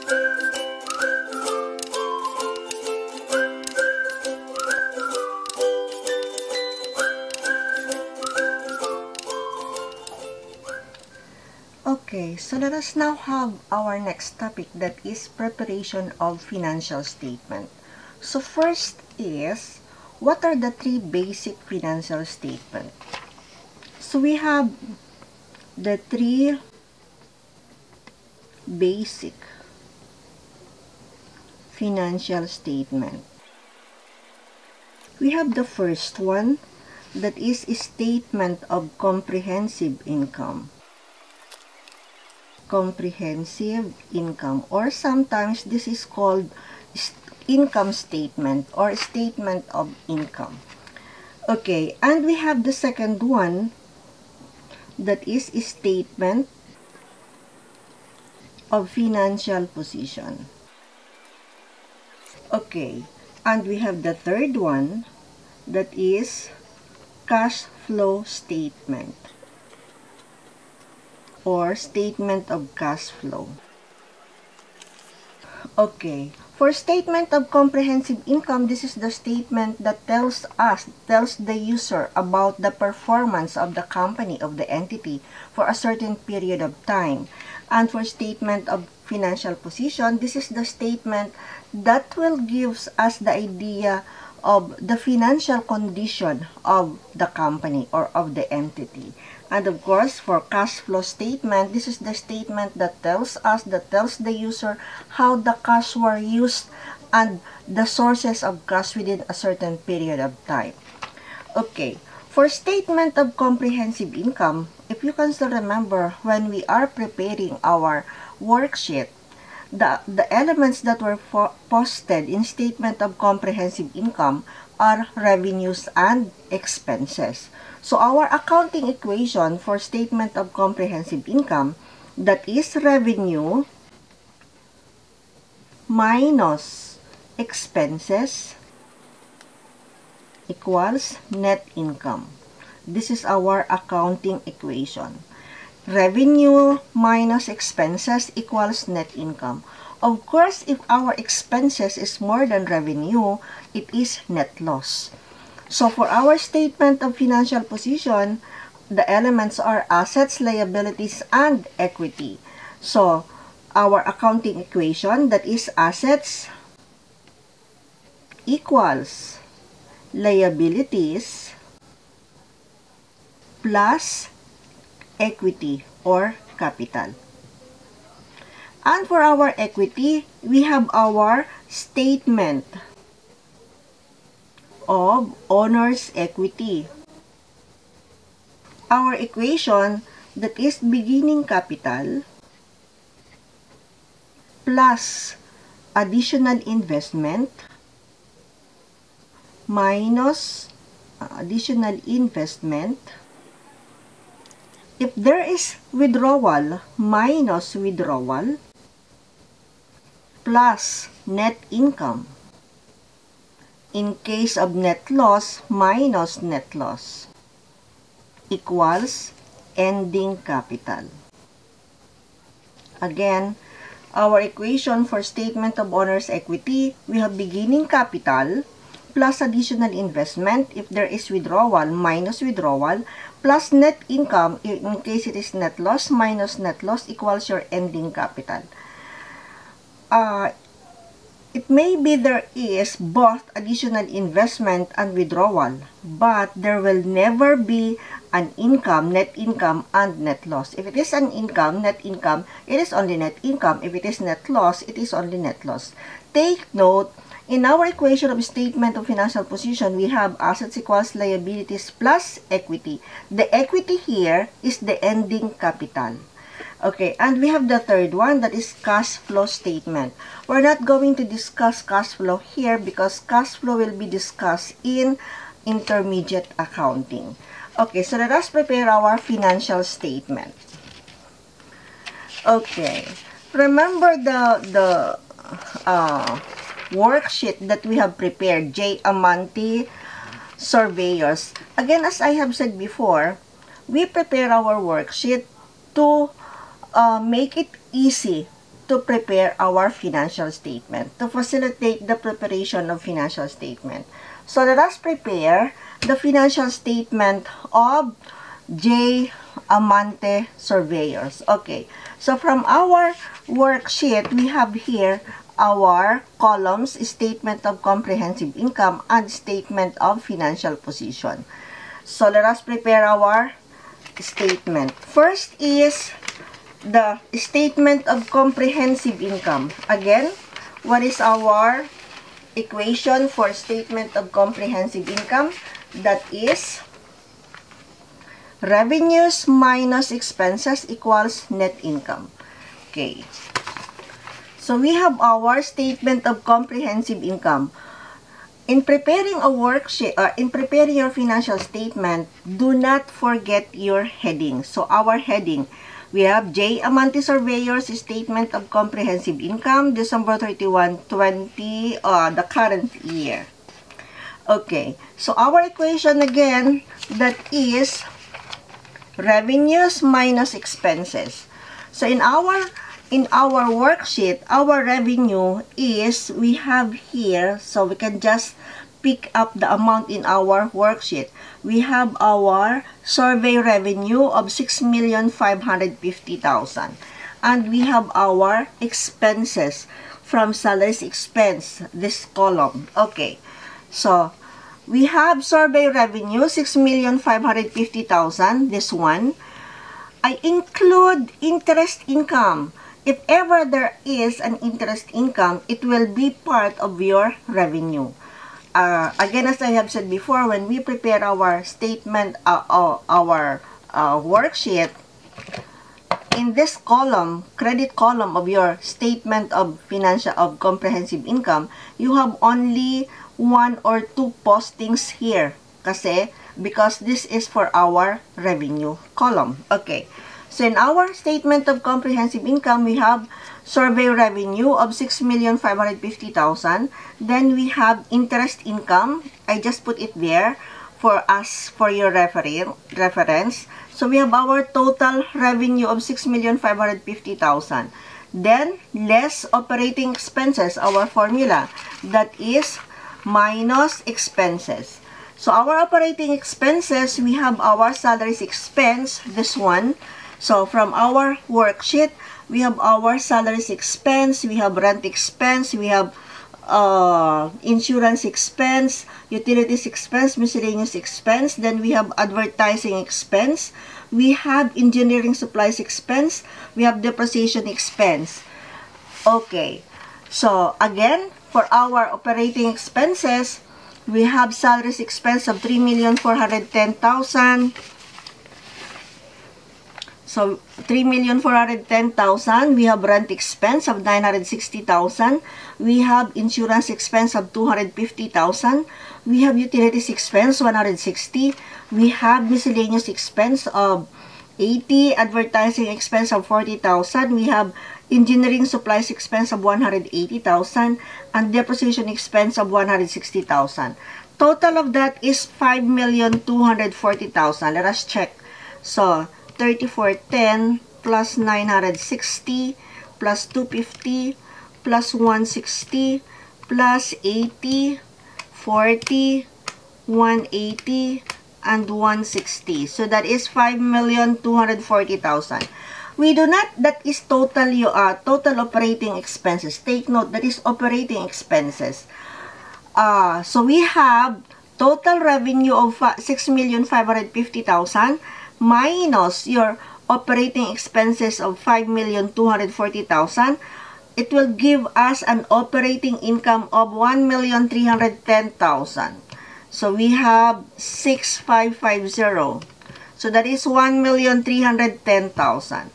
Okay, so let us now have our next topic, that is preparation of financial statement. So first is, what are the three basic financial statements? So we have the three basic financial statement. We have the first one, that is a statement of comprehensive income. Comprehensive income, or sometimes this is called income statement or statement of income. Okay, and we have the second one, that is a statement of financial position. Okay, and we have the third one, that is cash flow statement or statement of cash flow. Okay, for statement of comprehensive income, this is the statement that tells the user about the performance of the company, of the entity, for a certain period of time. And for statement of financial position, this is the statement that will give us the idea of the financial condition of the company or of the entity. And of course, for cash flow statement, this is the statement that tells the user how the cash were used and the sources of cash within a certain period of time. Okay, for statement of comprehensive income, if you can still remember, when we are preparing our worksheet, the elements that were posted in statement of comprehensive income are revenues and expenses. So our accounting equation for statement of comprehensive income, that is revenue minus expenses equals net income. This is our accounting equation. Revenue minus expenses equals net income. Of course, if our expenses is more than revenue, it is net loss. So for our statement of financial position, the elements are assets, liabilities, and equity. So our accounting equation, that is assets equals liabilities plus equity or capital. And for our equity, we have our statement of owner's equity. Our equation, that is beginning capital plus additional investment minus additional investment. If there is withdrawal, minus withdrawal plus net income. In case of net loss, minus net loss equals ending capital. Again, our equation for statement of owner's equity, we have beginning capital plus additional investment if there is withdrawal, minus withdrawal, plus net income in case it is net loss, minus net loss equals your ending capital. It may be there is both additional investment and withdrawal, but there will never be an income, net income, and net loss. If it is an income, net income, it is only net income. If it is net loss, it is only net loss. Take note, in our equation of statement of financial position, we have assets equals liabilities plus equity. The equity here is the ending capital. Okay, and we have the third one, that is cash flow statement. We're not going to discuss cash flow here because cash flow will be discussed in intermediate accounting. Okay, so let us prepare our financial statement. Okay, remember the worksheet that we have prepared, J. Amante Surveyors. Again, as I have said before, we prepare our worksheet to make it easy to prepare our financial statement, to facilitate the preparation of financial statement. So let us prepare the financial statement of J. Amante Surveyors. Okay, so from our worksheet, we have here our columns, statement of comprehensive income and statement of financial position. So let us prepare our statement. First is the statement of comprehensive income. Again, what is our equation for statement of comprehensive income? That is revenues minus expenses equals net income. Okay. So we have our statement of comprehensive income. In preparing a worksheet, in preparing your financial statement, do not forget your heading. So our heading, we have J. Amante Surveyors Statement of Comprehensive Income, December 31, 20, the current year. Okay, so our equation again, that is revenues minus expenses. So in our worksheet, our revenue is, we have here, so we can just pick up the amount in our worksheet. We have our survey revenue of 6,550,000, and we have our expenses from salaries expense, this column. Okay, so we have survey revenue 6,550,000, this one. I include interest income. If ever there is an interest income, it will be part of your revenue. Again, as I have said before, when we prepare our statement, our worksheet, in this column, credit column of your statement of comprehensive income, you have only 1 or 2 postings here. Because this is for our revenue column. Okay. So in our statement of comprehensive income, we have survey revenue of 6,550,000. Then we have interest income. I just put it there for your reference. So we have our total revenue of 6,550,000. Then less operating expenses, our formula, that is minus expenses. So our operating expenses, we have our salaries expense, this one. So from our worksheet, we have our salaries expense, we have rent expense, we have insurance expense, utilities expense, miscellaneous expense, then we have advertising expense, we have engineering supplies expense, we have depreciation expense. Okay, so again, for our operating expenses, we have salaries expense of 3,410,000. So 3,410,000. We have rent expense of 960,000. We have insurance expense of 250,000. We have utilities expense 160. We have miscellaneous expense of 80. Advertising expense of 40,000. We have engineering supplies expense of 180,000 and depreciation expense of 160,000. Total of that is 5,240,000. Let us check. So 3,410 plus 960 plus 250 plus 160 plus 80, 40, 180 and 160. So that is 5,240,000. We do not, that is total operating expenses. Take note, that is operating expenses. So we have total revenue of 6,550,000 minus your operating expenses of 5,240,000. It will give us an operating income of 1,310,000. So we have 6,550. So that is 1,310,000.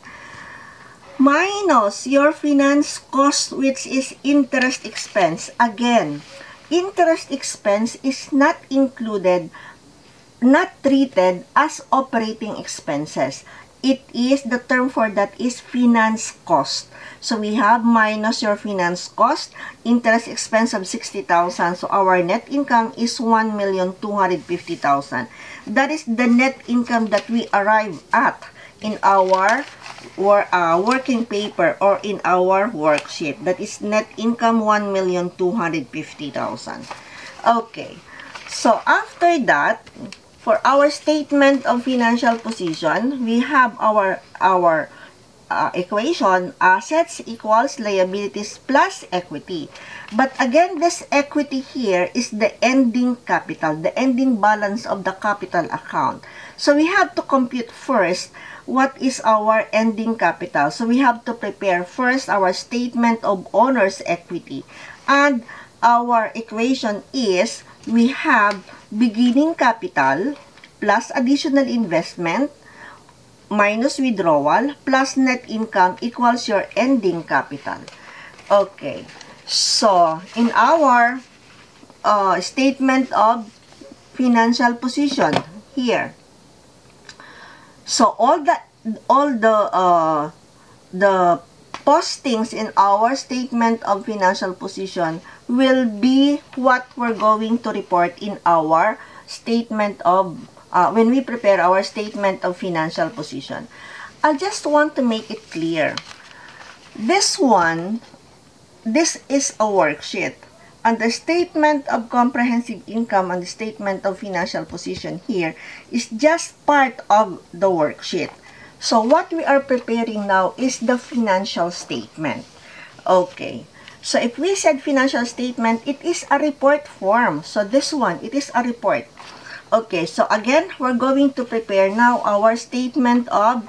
Minus your finance cost, which is interest expense. Again, interest expense is not included, not treated as operating expenses. It is, the term for that is finance cost. So we have minus your finance cost, interest expense of 60,000. So our net income is 1,250,000. That is the net income that we arrive at in our working paper or in our worksheet. That is net income 1,250,000. Okay. So after that, for our statement of financial position, we have our equation, assets equals liabilities plus equity. But again, this equity here is the ending capital, the ending balance of the capital account. So we have to compute first what is our ending capital. So we have to prepare first our statement of owner's equity. And our equation is, we have beginning capital plus additional investment minus withdrawal plus net income equals your ending capital. Okay, so in our statement of financial position here, so all the postings in our statement of financial position will be what we're going to report in our statement of when we prepare our statement of financial position. I just want to make it clear. This is a worksheet. And the statement of comprehensive income and the statement of financial position here is just part of the worksheet. So what we are preparing now is the financial statement. Okay. So if we said financial statement, it is a report form. So this one, it is a report. Okay, so again, we're going to prepare now our statement of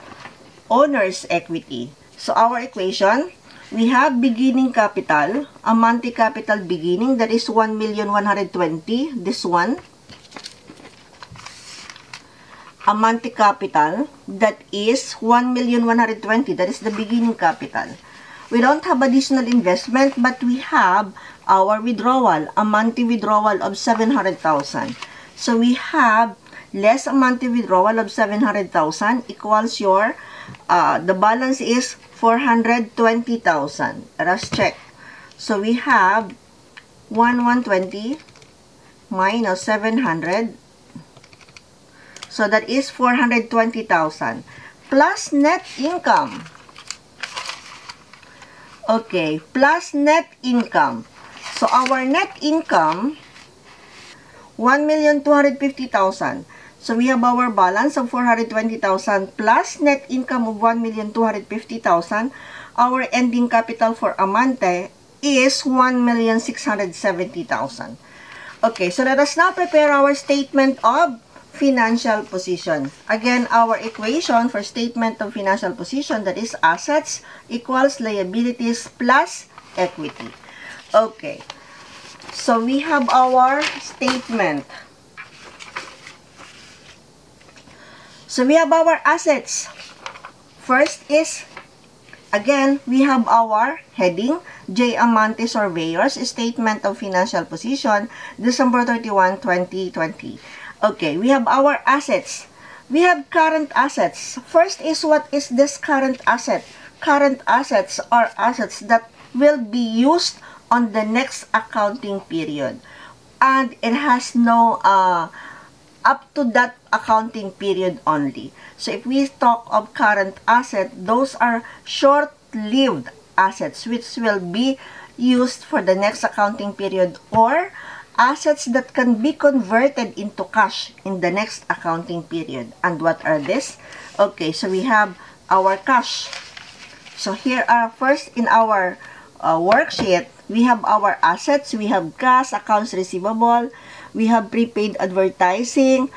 owner's equity. So our equation, we have beginning capital, a monthly capital beginning, that is 1,120,000, this one. A monthly capital, that is 1,120,000, that is the beginning capital. We don't have additional investment, but we have our withdrawal, a monthly withdrawal of 700,000. So we have less a monthly withdrawal of 700,000 equals your, the balance is 420,000. Let's check. So we have 1,120 minus 700. So that is 420,000 plus net income. Okay, plus net income. So our net income, 1,250,000. So we have our balance of 420,000 plus net income of 1,250,000. Our ending capital for Amante is 1,670,000. Okay, so let us now prepare our statement of financial position. Again, our equation for statement of financial position, that is assets equals liabilities plus equity. Okay. So we have our statement. So we have our assets. First is, again, we have our heading, J. Amante Surveyors, Statement of Financial Position, December 31, 2020. Okay, we have our assets. We have current assets. First is, what is this current asset? Current assets are assets that will be used on the next accounting period, and it has no up to that accounting period only. So if we talk of current asset, those are short-lived assets which will be used for the next accounting period, or assets that can be converted into cash in the next accounting period. And what are this? Okay, so we have our cash. So here are first in our worksheet, we have our assets, we have cash, accounts receivable, we have prepaid advertising,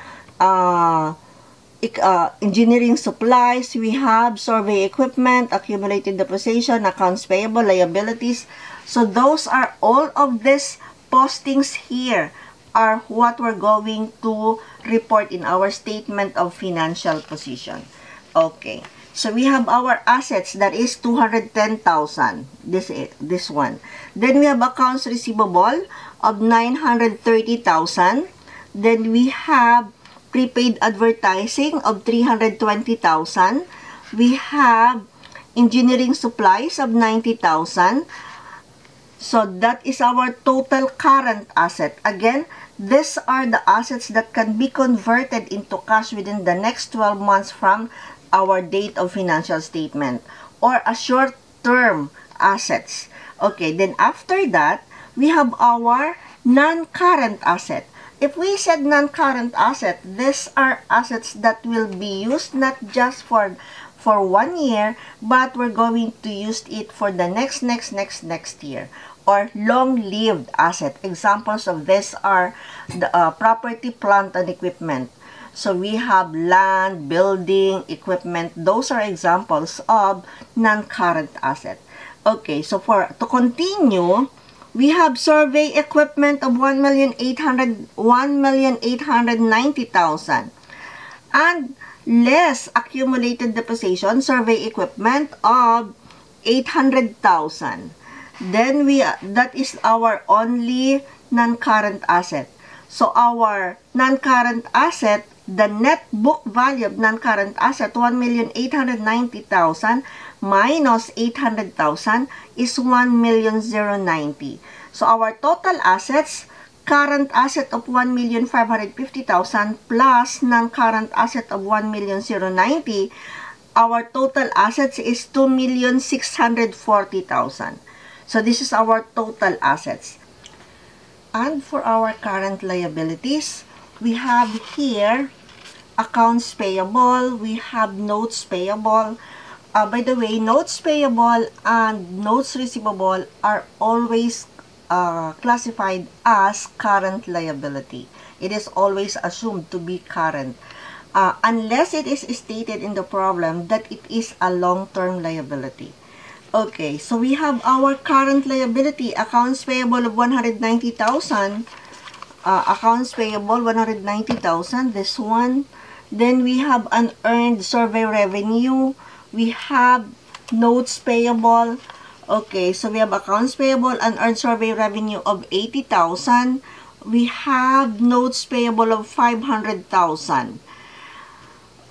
engineering supplies, we have survey equipment, accumulated depreciation, accounts payable, liabilities. So those are all of these postings here are what we're going to report in our statement of financial position. Okay. So we have our assets, that is 210,000. This one. Then we have accounts receivable of 930,000. Then we have prepaid advertising of 320,000. We have engineering supplies of 90,000. So that is our total current asset. Again, these are the assets that can be converted into cash within the next 12 months from our date of financial statement or a short-term assets. Okay, then after that, we have our non-current asset. If we said non-current asset, these are assets that will be used not just for 1 year, but we're going to use it for the next year, or long-lived asset. Examples of this are the property, plant, and equipment. So we have land, building, equipment. Those are examples of non-current asset. Okay, so to continue, we have survey equipment of 1,890,000 and less accumulated depreciation survey equipment of 800,000. Then that is our only non-current asset. So our non-current asset, the net book value of non-current asset, 1,890,000 minus 800,000 is 1,090,000. So our total assets, current asset of 1,550,000 plus non-current asset of 1,090,000, our total assets is 2,640,000. So this is our total assets. And for our current liabilities, we have here accounts payable, we have notes payable. By the way, notes payable and notes receivable are always classified as current liability. It is always assumed to be current, unless it is stated in the problem that it is a long-term liability. Okay, so we have our current liability, accounts payable of 190,000, accounts payable 190,000, this one. Then we have unearned survey revenue, we have notes payable. Okay, so we have accounts payable, unearned survey revenue of 80,000, we have notes payable of 500,000.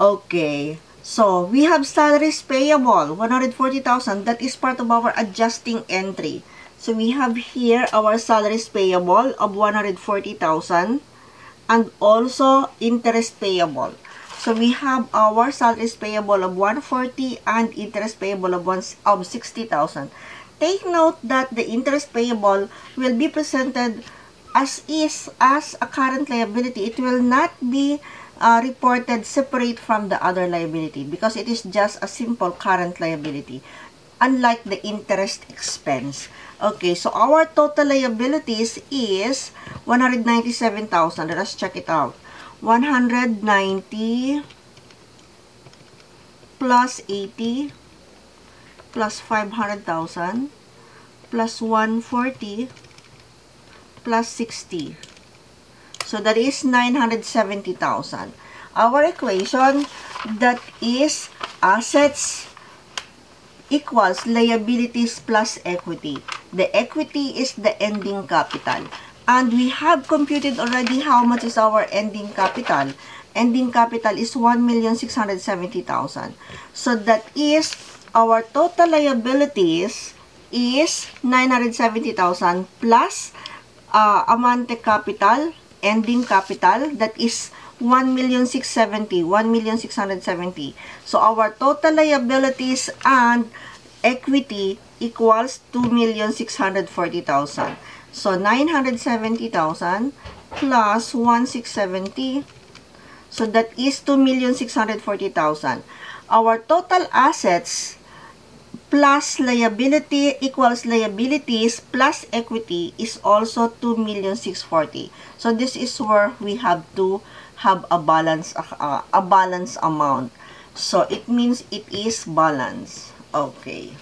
Okay, so we have salaries payable, 140,000. That is part of our adjusting entry. So we have here our salaries payable of 140,000 and also interest payable. So we have our salaries payable of 140 and interest payable of 60,000. Take note that the interest payable will be presented as a current liability. It will not be reported separate from the other liability because it is just a simple current liability, unlike the interest expense. Okay, so our total liabilities is 197,000. Let us check it out. 190 plus 80 plus 500,000 plus 140 plus 60. So that is 970,000. Our equation, that is assets equals liabilities plus equity. The equity is the ending capital. And we have computed already how much is our ending capital. Ending capital is 1,670,000. So that is our total liabilities is 970,000 plus amount capital, ending capital, that is 1,670,000. So our total liabilities and equity equals 2,640,000. So 970,000 plus 1,670, so that is 2,640,000. Our total assets plus liability equals liabilities plus equity is also 2,640,000. So this is where we have to have a balance amount. So it means it is balanced. Okay.